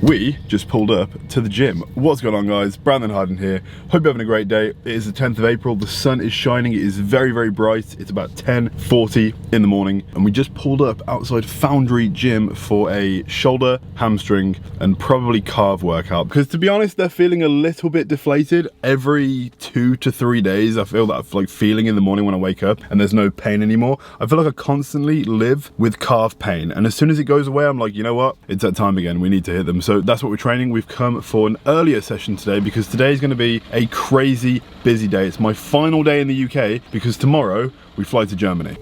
We just pulled up to the gym. What's going on, guys? Brandon Harden here. Hope you're having a great day. It is the 10th of April. The sun is shining. It is very, very bright. It's about 10:40 in the morning. And we just pulled up outside Foundry Gym for a shoulder, hamstring, and probably calf workout. Because to be honest, they're feeling a little bit deflated. Every 2 to 3 days, I feel that like feeling in the morning when I wake up and there's no pain anymore. I feel like I constantly live with calf pain. And as soon as it goes away, I'm like, you know what? It's that time again. We need to hit them. So that's what we're training. We've come for an earlier session today because today is going to be a crazy busy day. It's my final day in the UK because tomorrow we fly to Germany.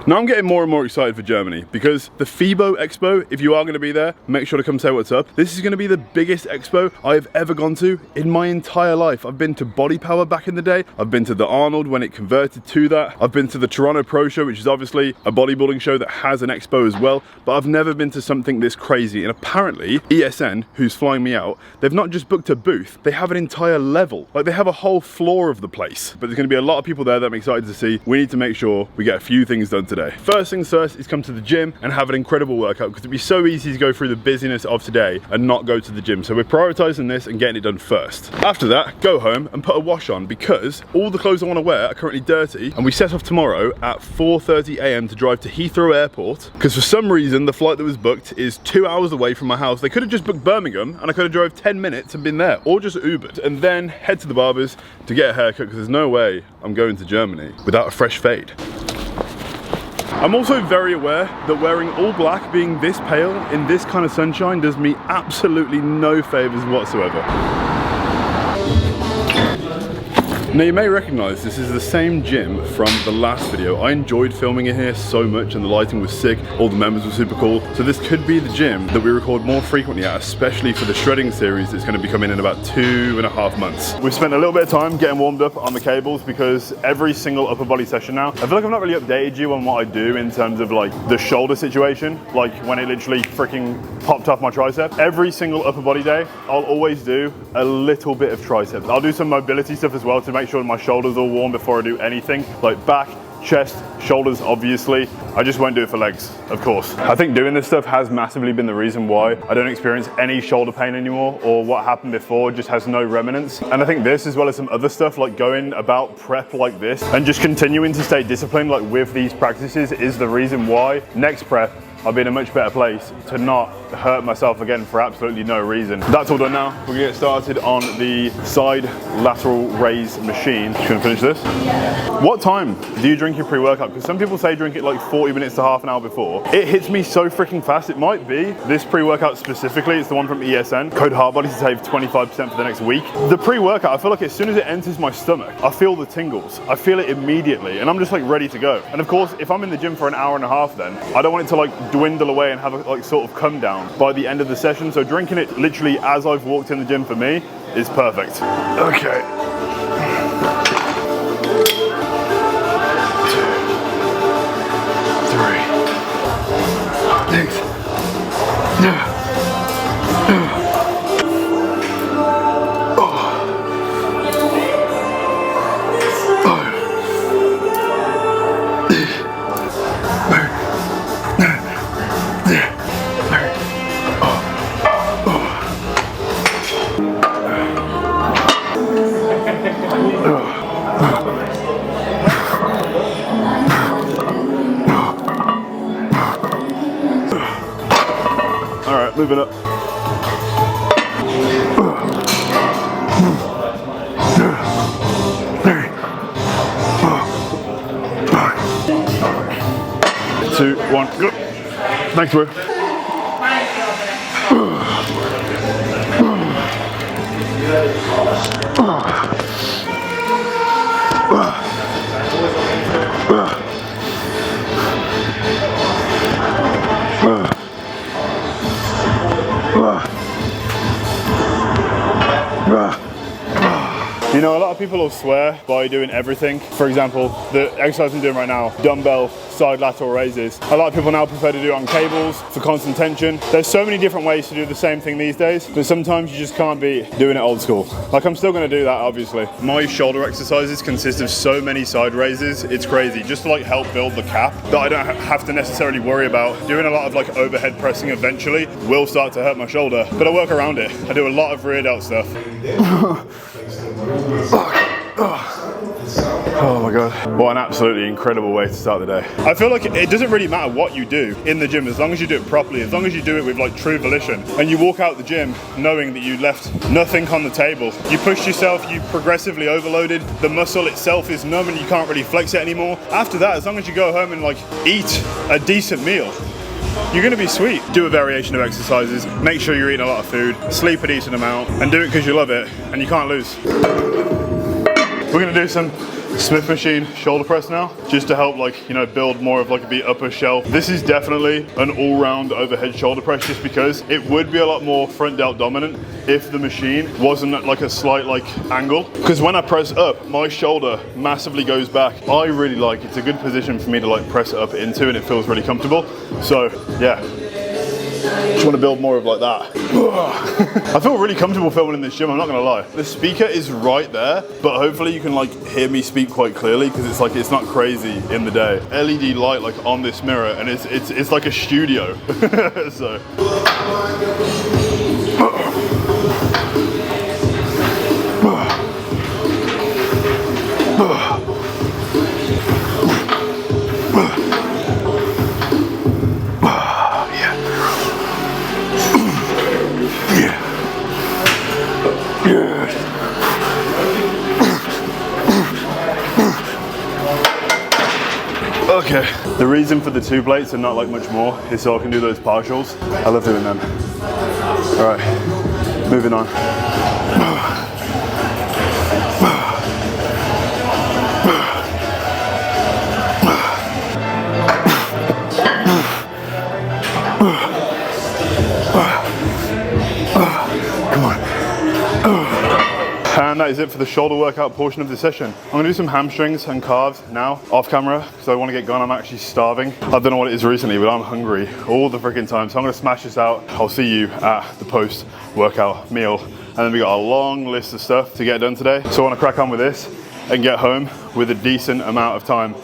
Now I'm getting more and more excited for Germany because the FIBO Expo, if you are going to be there, make sure to come say what's up. This is going to be the biggest expo I've ever gone to in my entire life. I've been to Body Power back in the day. I've been to the Arnold when it converted to that. I've been to the Toronto Pro Show, which is obviously a bodybuilding show that has an expo as well. But I've never been to something this crazy. And apparently ESN, who's flying me out, they've not just booked a booth, they have an entire level. Like they have a whole floor of the place. But there's going to be a lot of people there that I'm excited to see. We need to make sure we get a few things done today. First things first is come to the gym and have an incredible workout because it'd be so easy to go through the busyness of today and not go to the gym. So we're prioritizing this and getting it done first. After that, go home and put a wash on because all the clothes I want to wear are currently dirty, and we set off tomorrow at 4:30 a.m. to drive to Heathrow Airport because for some reason the flight that was booked is 2 hours away from my house. They could have just booked Birmingham and I could have drove 10 minutes and been there, or just Ubered, and then head to the barber's to get a haircut because there's no way I'm going to Germany without a fresh fade. I'm also very aware that wearing all black, being this pale in this kind of sunshine, does me absolutely no favors whatsoever. Now you may recognize this is the same gym from the last video. I enjoyed filming in here so much and the lighting was sick, all the members were super cool. So this could be the gym that we record more frequently at, especially for the shredding series that's going to be coming in about 2.5 months. We've spent a little bit of time getting warmed up on the cables because every single upper body session now, I feel like I've not really updated you on what I do in terms of like the shoulder situation, like when it literally freaking popped off my tricep. Every single upper body day, I'll always do a little bit of triceps. I'll do some mobility stuff as well to make sure my shoulders are warm before I do anything, like back, chest, shoulders, obviously. I just won't do it for legs, of course. I think doing this stuff has massively been the reason why I don't experience any shoulder pain anymore, or what happened before just has no remnants. And I think this, as well as some other stuff, like going about prep like this and just continuing to stay disciplined like with these practices, is the reason why next prep I'll be in a much better place to not hurt myself again for absolutely no reason. That's all done now. We're gonna get started on the side lateral raise machine. Just gonna finish this. What time do you drink your pre-workout? Because some people say drink it like 40 minutes to half an hour before. It hits me so freaking fast. It might be this pre-workout specifically. It's the one from ESN. Code Hardbody to save 25% for the next week. The pre-workout, I feel like as soon as it enters my stomach, I feel the tingles. I feel it immediately and I'm just like ready to go. And of course, if I'm in the gym for an hour and a half, then I don't want it to like dwindle away and have a like sort of come down by the end of the session. So drinking it literally as I've walked in the gym for me is perfect. Okay. 2, 3, 6. Moving up. 2, 1, go. Thanks, bro. You know, a lot of people will swear by doing everything. For example, the exercise I'm doing right now, dumbbell side lateral raises. A lot of people now prefer to do it on cables for constant tension. There's so many different ways to do the same thing these days, but sometimes you just can't beat doing it old school. Like, I'm still gonna do that, obviously. My shoulder exercises consist of so many side raises, it's crazy. Just to like help build the cap that I don't have to necessarily worry about. Doing a lot of like overhead pressing eventually will start to hurt my shoulder, but I work around it. I do a lot of rear delt stuff. Oh my god, what an absolutely incredible way to start the day. I feel like it doesn't really matter what you do in the gym as long as you do it properly, as long as you do it with like true volition, and you walk out the gym knowing that you left nothing on the table. You pushed yourself, you progressively overloaded, the muscle itself is numb and you can't really flex it anymore. After that, as long as you go home and like eat a decent meal, you're gonna be sweet. Do a variation of exercises, make sure you're eating a lot of food, sleep a decent amount, and do it because you love it and you can't lose. We're gonna do some Smith machine shoulder press now, just to help, like, you know, build more of like the upper shelf. This is definitely an all-round overhead shoulder press, just because it would be a lot more front delt dominant if the machine wasn't at like a slight like angle. Because when I press up, my shoulder massively goes back. I really like, it's a good position for me to like press it up into, and it feels really comfortable. So yeah, just want to build more of like that. I feel really comfortable filming in this gym, I'm not gonna lie. The speaker is right there, but hopefully you can like hear me speak quite clearly, because it's like, it's not crazy in the day. LED light like on this mirror, and it's like a studio. So okay, the reason for the 2 plates and not like much more is so I can do those partials. I love doing them. All right, moving on. Come on. And that is it for the shoulder workout portion of the session. I'm gonna do some hamstrings and calves now, off camera, because I wanna get going. I'm actually starving. I don't know what it is recently, but I'm hungry all the freaking time. So I'm gonna smash this out. I'll see you at the post-workout meal. And then we got a long list of stuff to get done today. So I wanna crack on with this and get home with a decent amount of time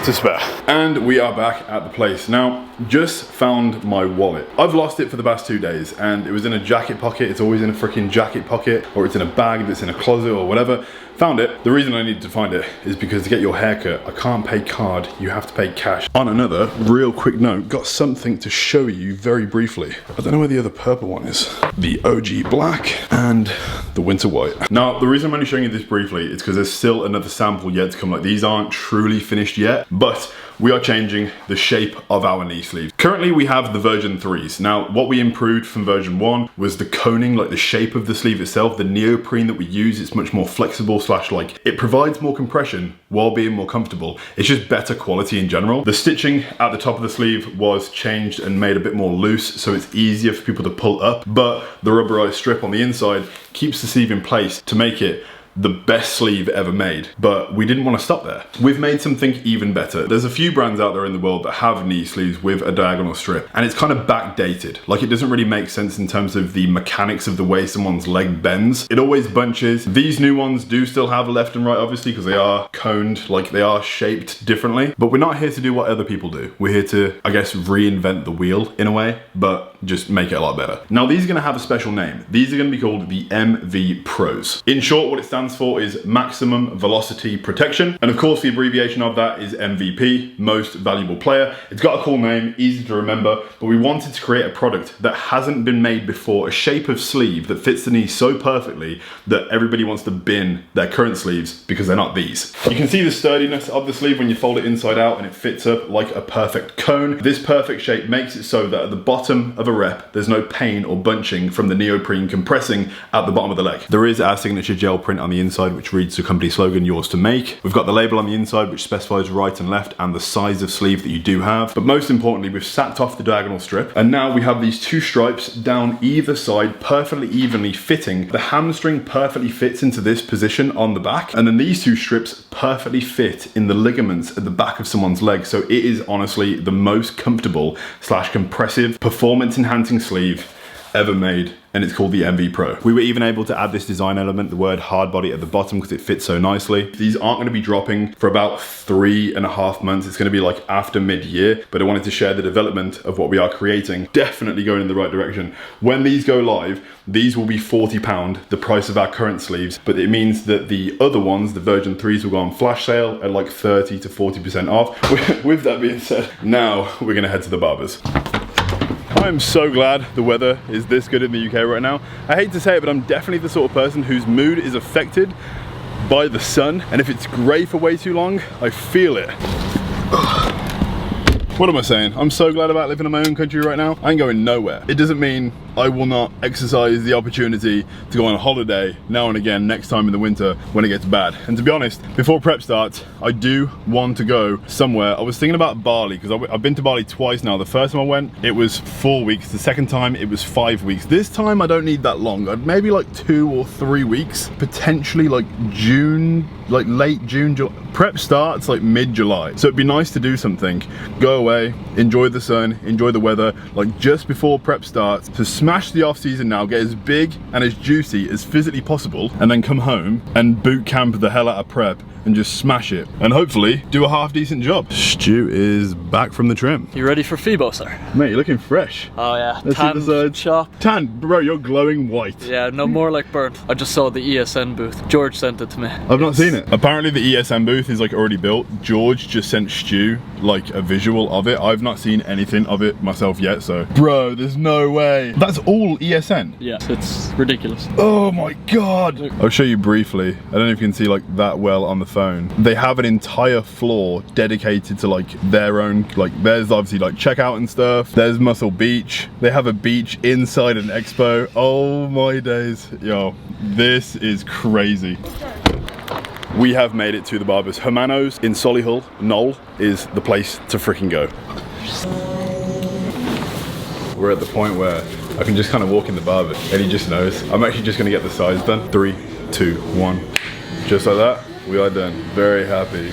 to spare. And we are back at the place. Now, just found my wallet. I've lost it for the past 2 days, and it was in a jacket pocket. It's always in a freaking jacket pocket, or it's in a bag that's in a closet or whatever. Found it. The reason I needed to find it is because to get your haircut, I can't pay card, you have to pay cash. On another real quick note, got something to show you very briefly. I don't know where the other purple one is. The OG black and the winter white. Now, the reason I'm only showing you this briefly is because there's still another sample yet to come. Like, these aren't truly finished yet, but we are changing the shape of our knee sleeves. Currently we have the version 3s. Now, what we improved from version 1 was the coning, like the shape of the sleeve itself. The neoprene that we use, it's much more flexible / like, it provides more compression while being more comfortable. It's just better quality in general. The stitching at the top of the sleeve was changed and made a bit more loose, so it's easier for people to pull up, but the rubberized strip on the inside keeps the sleeve in place to make it the best sleeve ever made. But we didn't want to stop there. We've made something even better. There's a few brands out there in the world that have knee sleeves with a diagonal strip, and it's kind of backdated. Like, it doesn't really make sense in terms of the mechanics of the way someone's leg bends. It always bunches. These new ones do still have a left and right, obviously, because they are coned, like they are shaped differently. But we're not here to do what other people do. We're here to, I guess, reinvent the wheel in a way, but just make it a lot better. Now, these are gonna have a special name. These are gonna be called the MV Pros. In short, what it stands for is Maximum Velocity Protection. And of course, the abbreviation of that is MVP, Most Valuable Player. It's got a cool name, easy to remember, but we wanted to create a product that hasn't been made before, a shape of sleeve that fits the knee so perfectly that everybody wants to bin their current sleeves because they're not these. You can see the sturdiness of the sleeve when you fold it inside out, and it fits up like a perfect cone. This perfect shape makes it so that at the bottom of a rep, there's no pain or bunching from the neoprene compressing at the bottom of the leg. There is our signature gel print on the the inside, which reads the company slogan, yours to make. We've got the label on the inside, which specifies right and left and the size of sleeve that you do have. But most importantly, we've sacked off the diagonal strip, and now we have these 2 stripes down either side, perfectly evenly fitting. The hamstring perfectly fits into this position on the back, and then these 2 strips perfectly fit in the ligaments at the back of someone's leg. So it is honestly the most comfortable / compressive performance enhancing sleeve ever made, and it's called the MV Pro. We were even able to add this design element, the word Hardbody at the bottom, because it fits so nicely. These aren't gonna be dropping for about 3.5 months. It's gonna be like after mid-year, but I wanted to share the development of what we are creating. Definitely going in the right direction. When these go live, these will be £40, the price of our current sleeves, but it means that the other ones, the version 3s, will go on flash sale at like 30 to 40% off. With that being said, now we're gonna head to the barbers. I'm so glad the weather is this good in the UK right now. I hate to say it, but I'm definitely the sort of person whose mood is affected by the sun, and if it's grey for way too long, I feel it. What am I saying? I'm so glad about living in my own country right now. I ain't going nowhere. It doesn't mean I will not exercise the opportunity to go on a holiday now and again next time in the winter when it gets bad. And to be honest, before prep starts, I do want to go somewhere. I was thinking about Bali, because I've been to Bali twice now. The first time I went, it was 4 weeks. The second time, it was 5 weeks. This time, I don't need that long. I'd maybe like 2 or 3 weeks, potentially like June, like late June. Prep starts like mid-July. So it'd be nice to do something. Go away, enjoy the sun, enjoy the weather, like just before prep starts, to smash the off season now, get as big and as juicy as physically possible, and then come home and boot camp the hell out of prep and just smash it, and hopefully do a half decent job. Stu is back from the trim. You ready for FIBO, sir? Mate, you're looking fresh. Oh yeah, let's see the sides. Shop. Tan, bro, you're glowing white. Yeah, no more like burnt. I just saw the ESN booth. George sent it to me. I've not seen it. Apparently the ESN booth is like already built. George just sent Stu like a visual of it. I've not seen anything of it myself yet, so. Bro, there's no way. That's all ESN? Yeah, it's ridiculous. Oh my God. I'll show you briefly. I don't know if you can see like that well on the phone. They have an entire floor dedicated to like their own, like there's obviously like checkout and stuff. There's Muscle Beach. They have a beach inside an expo. Oh my days. Yo, this is crazy. We have made it to the barbers. Hermano's in Solihull. Knoll is the place to freaking go. We're at the point where I can just kind of walk in the barber and he just knows. I'm actually just gonna get the sides done. 3, 2, 1. Just like that, we are done. Very happy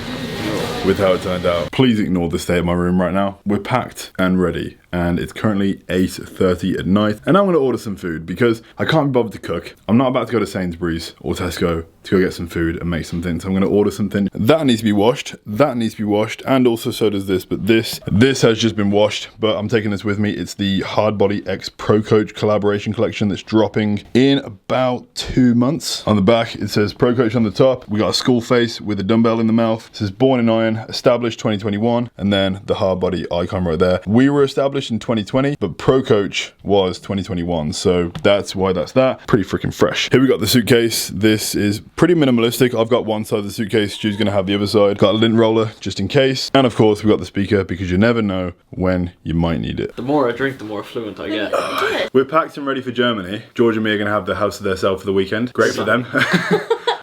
with how it turned out. Please ignore the state of my room right now. We're packed and ready, and it's currently 8:30 at night, and I'm gonna order some food because I can't be bothered to cook. I'm not about to go to Sainsbury's or Tesco to go get some food and make something, so I'm gonna order something. That needs to be washed, that needs to be washed, and also so does this, but this has just been washed, but I'm taking this with me. It's the Hardbody X Pro Coach collaboration collection that's dropping in about 2 months. On the back, it says Pro Coach on the top. We got a skull face with a dumbbell in the mouth. It says Born in Iron, established 2021, and then the Hardbody icon right there. We were established in 2020, but Pro Coach was 2021, so that's why that's that. Pretty freaking fresh. Here we got the suitcase. This is pretty minimalistic. I've got one side of the suitcase, Stu's gonna have the other side. Got a lint roller just in case, and of course we got the speaker because you never know when you might need it. The more I drink, the more fluent I get. We're packed and ready for Germany. George and me are gonna have the house to themselves for the weekend. Great for them.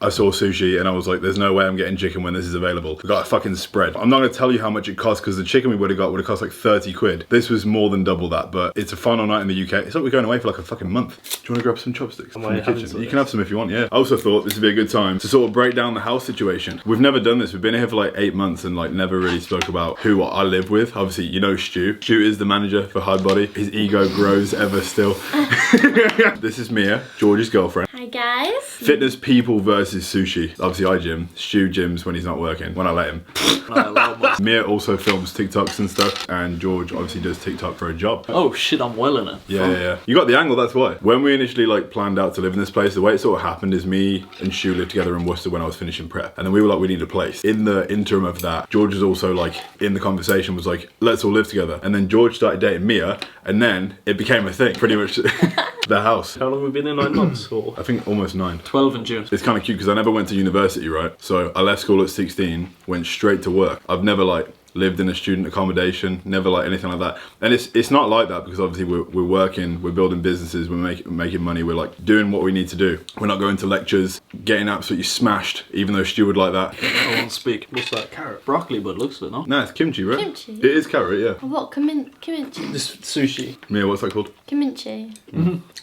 I saw sushi and I was like, there's no way I'm getting chicken when this is available. We got a fucking spread. I'm not gonna tell you how much it cost because the chicken we would have cost like 30 quid. This was more than double that, but it's a final night in the UK. It's like we're going away for like a fucking month. Do you wanna grab some chopsticks from the kitchen? You can have some if you want, yeah. I also thought this would be a good time to sort of break down the house situation. We've never done this. We've been here for like 8 months and like never really spoke about who I live with. Obviously, you know Stu. Stu is the manager for Hardbody. His ego grows ever still. This is Mia, George's girlfriend. Hi guys. Fitness people versus sushi. Obviously I gym. Stu gyms when he's not working, when I let him. Mia also films TikToks and stuff, and George obviously does TikTok for a job. Oh shit, I'm well in it. Yeah. You got the angle, that's why. When we initially like planned out to live in this place, the way it sort of happened is me and Stu lived together in Worcester when I was finishing prep. And then we were like, we need a place. In the interim of that, George was also like, in the conversation was like, let's all live together. And then George started dating Mia, and then it became a thing, pretty much. The house. How long have we been in? 9 months? Or? I think almost 9. 12 in June. It's kind of cute because I never went to university, right? So I left school at 16, went straight to work. I've never like lived in a student accommodation, never like anything like that. And it's not like that because obviously we're working, we're building businesses, we're making money, we're like doing what we need to do. We're not going to lectures, getting absolutely smashed, even though Stu would like that. I won't speak. Looks like carrot. Broccoli, but looks it, no? No, it's kimchi, right? Kimchi? It is carrot, yeah. What, kimchi? This sushi. Yeah, what's that called? Kimchi.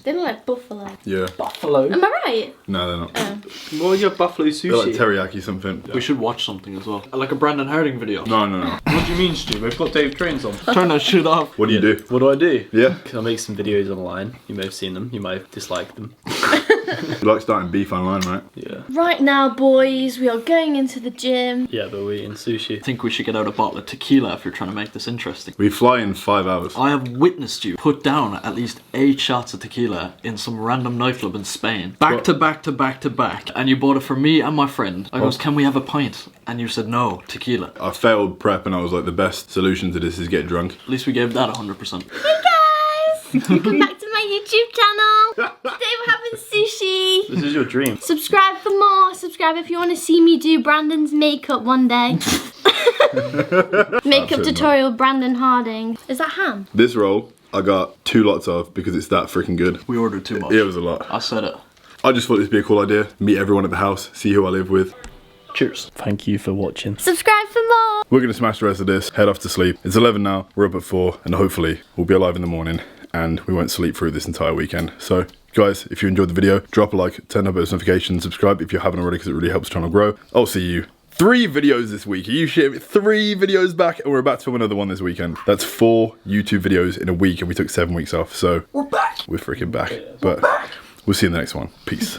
They look like buffalo. Yeah. Buffalo. Am I right? No, they're not. What is your buffalo They're like sushi? teriyaki something. We should watch something as well. Like a Brandon Harding video. No. What do you mean, Stu? We've got Dave Trains on. Turn that shit off. What do you do? What do? Yeah. I make some videos online. You may have seen them. You might have disliked them. You like starting beef online, right? Yeah. Right now, boys, we are going into the gym. Yeah, but we're eating sushi. I think we should get out a bottle of tequila if you're trying to make this interesting. We fly in 5 hours. I have witnessed you put down at least 8 shots of tequila in some random nightclub in Spain. Back to back to back to back. And you bought it for me and my friend. I goes, can we have a pint? And you said no, tequila. I failed prep and I was like, the best solution to this is get drunk. At least we gave that 100%. Hey guys! Welcome back to my YouTube channel. Today we're having sushi. This is your dream. Subscribe for more. Subscribe if you want to see me do Brandon's makeup one day. Makeup tutorial Brandon Harding. Is that ham? This roll, I got 2 lots of because it's that freaking good. We ordered too much. Yeah, it was a lot. I said it. I just thought this would be a cool idea. Meet everyone at the house, see who I live with. Cheers. Thank you for watching. Subscribe for more. We're gonna smash the rest of this, head off to sleep. It's 11 now, we're up at 4, and hopefully we'll be alive in the morning and we won't sleep through this entire weekend. So guys, if you enjoyed the video, drop a like, turn on those notifications, subscribe if you haven't already because it really helps the channel grow. I'll see you. 3 videos this week. Are you shit? 3 videos back and we're about to film another one this weekend. That's 4 YouTube videos in a week and we took 7 weeks off. So we're back. We're freaking back. But we'll see you in the next one. Peace.